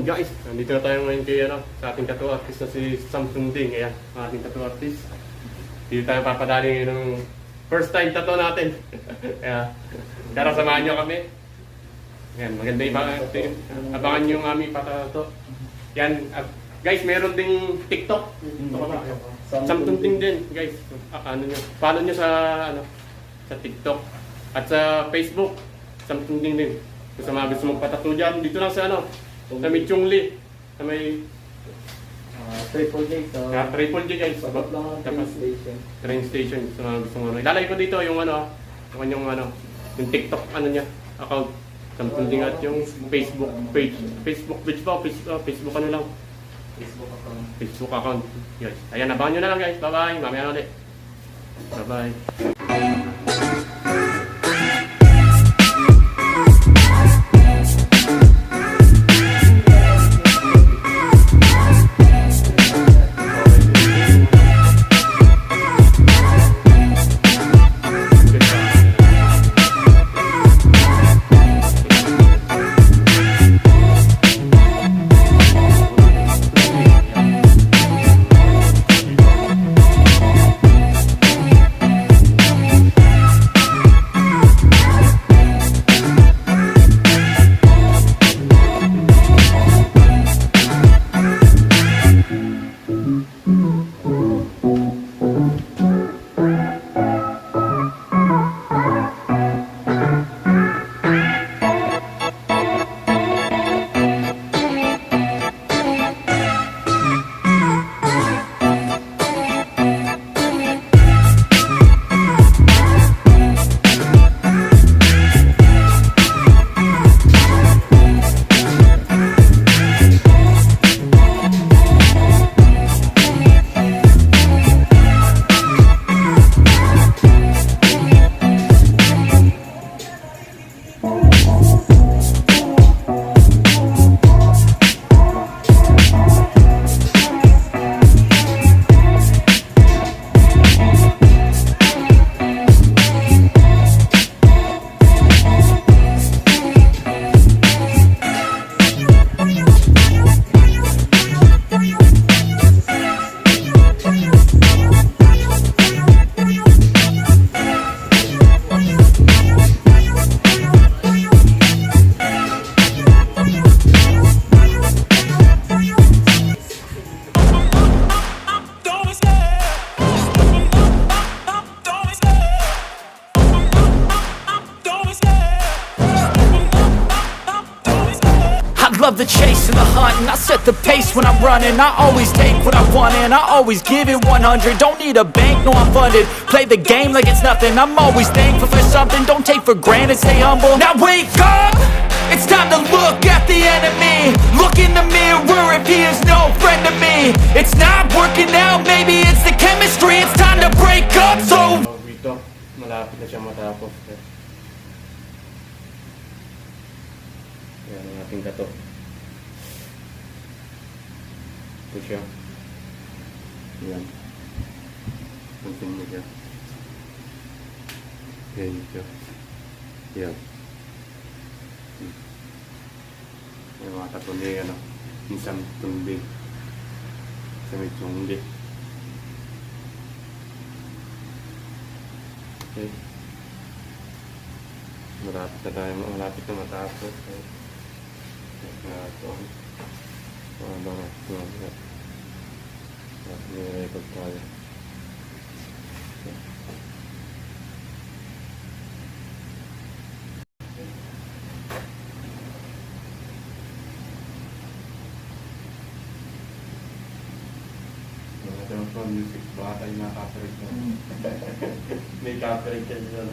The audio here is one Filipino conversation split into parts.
Guys, nandito na tayo ngayon kay sa ating tattoo artist na si Samsung Ding. Ayan, ang ating tattoo artist. Dito tayo papadali ng first time tattoo natin. Kaya, tara samahan nyo kami. Ayan, maganda abangan nyo yung aming patato. Yan, guys, meron ding TikTok. Samsung Ding din, guys. Follow nyo sa, sa TikTok. At sa Facebook, Samsung Ding din. Kung sa mga gusto magpatato dyan, dito lang sa sa may Chungli, sa may Triple J. Triple J, guys. Sabot lang ang train station. Train station, sa mga gusto mo. Ilalagay ko dito yung yung kanyang yung TikTok niya, account. Samsung Ding at yung Facebook page. Facebook page pa, Facebook lang. Facebook account. Yes. Ayan, abangan nyo na lang, guys. Bye-bye. Mamaya na ulit. Bye-bye. Love the chase and the hunt, and I set the pace when I'm running. I always take what I want and I always give it 100. Don't need a bank, no I'm funded. Play the game like it's nothing. I'm always thankful for something. Don't take for granted, stay humble. Now wake up, it's time to look at the enemy. Look in the mirror if he is no friend to me. It's not working out, maybe it's the chemistry. It's time to break up, so dito, malapit na siya matapos. Yan ang ating tattoo. Ito siya. Yan. Puntin mo siya. Yan siya. Yan. Yung mga tattoo niya, yung Samsung Ding. Sa may Chungli. Okay. Malapit na tayo. Malapit na matapos. Ito. Nire-record tayo. Ito music. Baka tayo nakaka-copyright mo. May copyright ka dyan.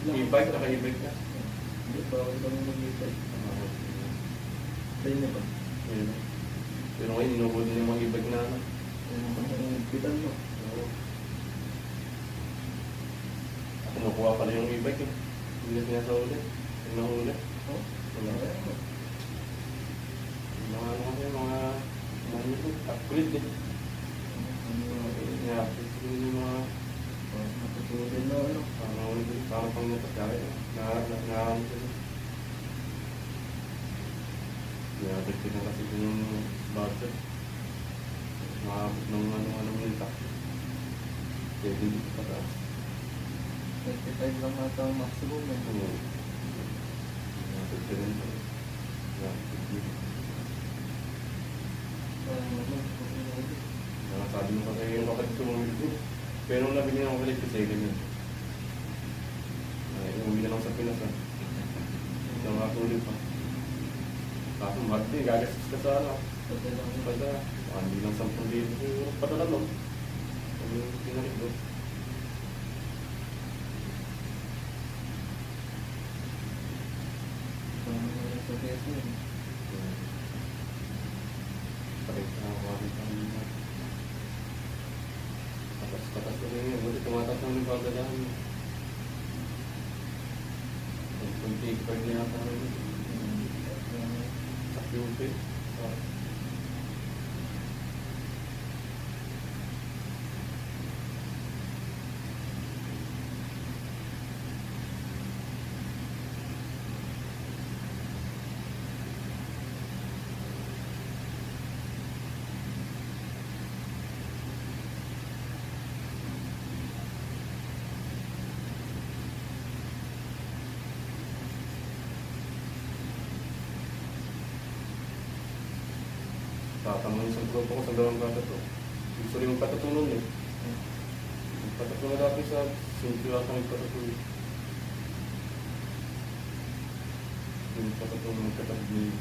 E-bike, naka-e-bike na. Hindi, bawal kami mag-e-bike. Tayo na ba? Yun. Pero ngayon, inuhuli yung mga e-bike na ano. Ang pitan mo. Oo. Kinukuha pala yung e-bike eh. Hindi na sinasahuli. Yung nahuli. Oh, Wala. ano? Mga ano kasi, mga upgrade eh. I-upgrade yung mga Matutulin na ano. parang pang natatay. Nakakamit sila. I-upgrade ko na kasi yung budget. Makakapit ng ano-ano nita. Kaya hindi ko pataas. 25 lang ata ang maximum eh. Oo. I-upgrade ko rin ito. I-upgrade ko. Sabi mo kasi yung kapatid ko bumili ko. Pero nung nabili ng kapalit ko second yun. Ay, umuwi na lang sa Pinas ha. Nakatuloy pa. Kaso Marte, gagastos ka sa ano. Basta, hindi lang 10,000 siguro. Patala mo. Ano yung pinalit ko. Sakit na ako kapit ang lima. Patas ko rin yun. Buti tumatas na yung pagdadahan mo. Kung take card niya ata rin. Sa QP. Tatanong isang grupo ko sa gawang patato. Gusto rin magpatato nun eh. Magpatato na dati sa simple at ang magpatato eh. Yung patato ng magpatato niya.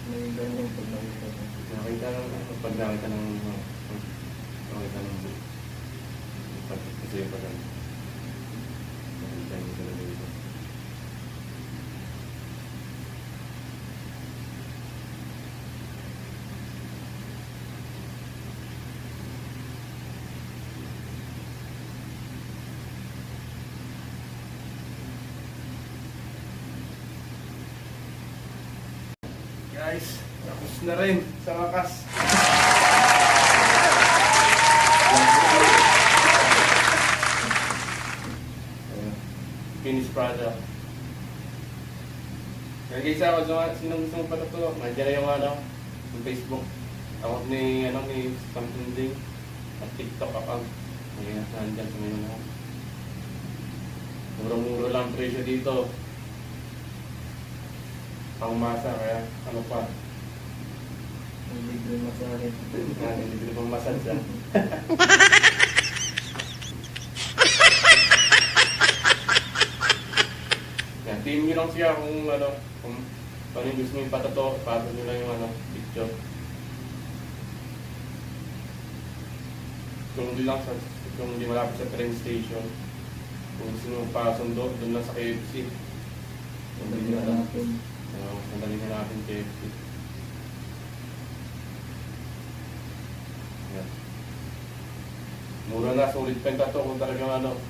May ganyan pag nakita mo. Nakita ng pag nakita ng book. Kasi yung pagano. Nakita yung talaga ito. Guys, tapos na rin sa wakas. Finished product. Kaya guys, ako sa sinong gusto mong patato, nandiyan na yung ano, yung Facebook. Ako ni something ding at TikTok account. Ayan, nandiyan sa ngayon ako. Mura-mura lang presyo dito. Pangmasa, kaya ano pa. May libre masahe. Hindi pang massage yan. Yan, team nyo lang siya kung ano, kung paano yung gusto nyo yung patato, paano nyo lang yung ano, picture. Kung hindi malapit sa train station, kung gusto nyo pasundo, doon lang sa KFC. Kung hindi Pagdating nyo natin. sandali na natin KFC. Yan. Mura na, sulit penta to kung talagang ano,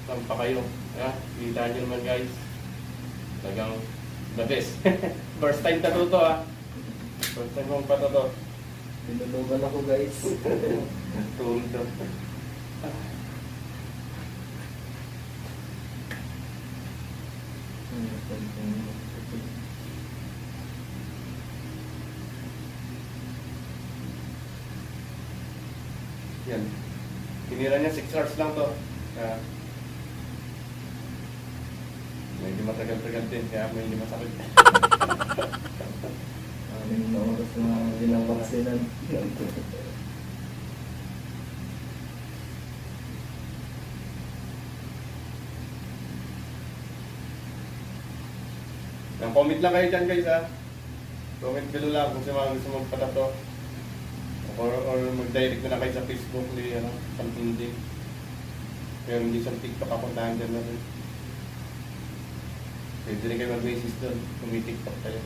sampa kayo. Yan, kita nyo naman guys. Talagang the best. First time tattoo to ha. First time kong patato. Pinulugan ako guys. Tulog to. Yan. Tinira niya 6 hours lang to. Kaya medyo matagal-tagal din, kaya medyo masakit. Anim na oras na binabaksinan. Yan, comment lang kayo dyan guys ha. Comment below lang kung sino mga gusto magpatato. Or mag-direct na lang kayo sa Facebook ni Samsunding. Pero hindi sa TikTok ako tahan dyan na rin. Pwede rin kayo mag-basis doon kung may TikTok kayo.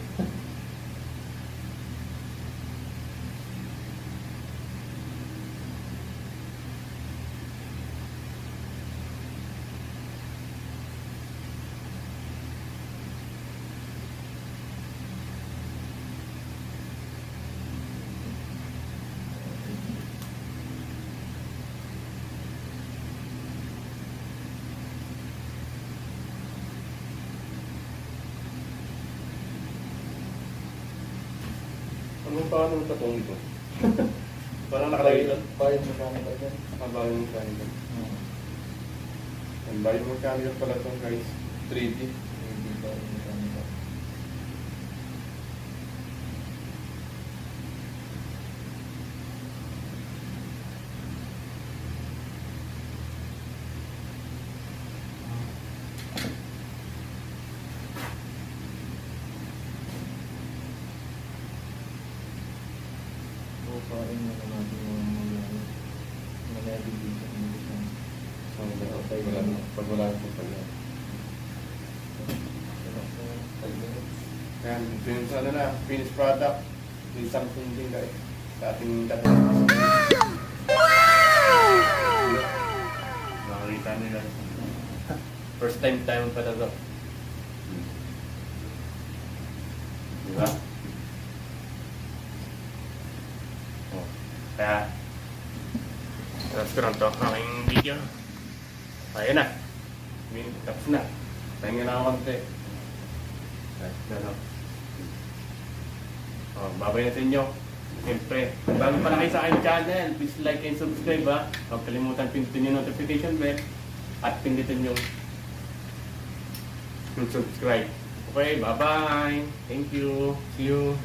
Paano ito kung ito? Parang nakalagay lang. Bayan mo kami ba dyan? Bayan mechanical. Ang bayan mechanical pala ito guys. 3D. Hindi bayan mo kami ba? Bukain mo na natin yung mag-navigate mo dyan. Pag wala ito pala. Ayan, ito yung sa finished product ni Samsung din guys. Sa ating katulad. Makakita nila. First time tayo pala ito. Diba? Oh. Kaya, tapos ko lang ito aking video. Ayun na. Tapos na. Pahinga na ako konti. Oh, babay na sa inyo. Siyempre, kung bago pa na kayo sa aking channel, please like and subscribe ha. Huwag kalimutan pindutin yung notification bell at pindutin yung subscribe. Okay, bye-bye. Thank you. See you.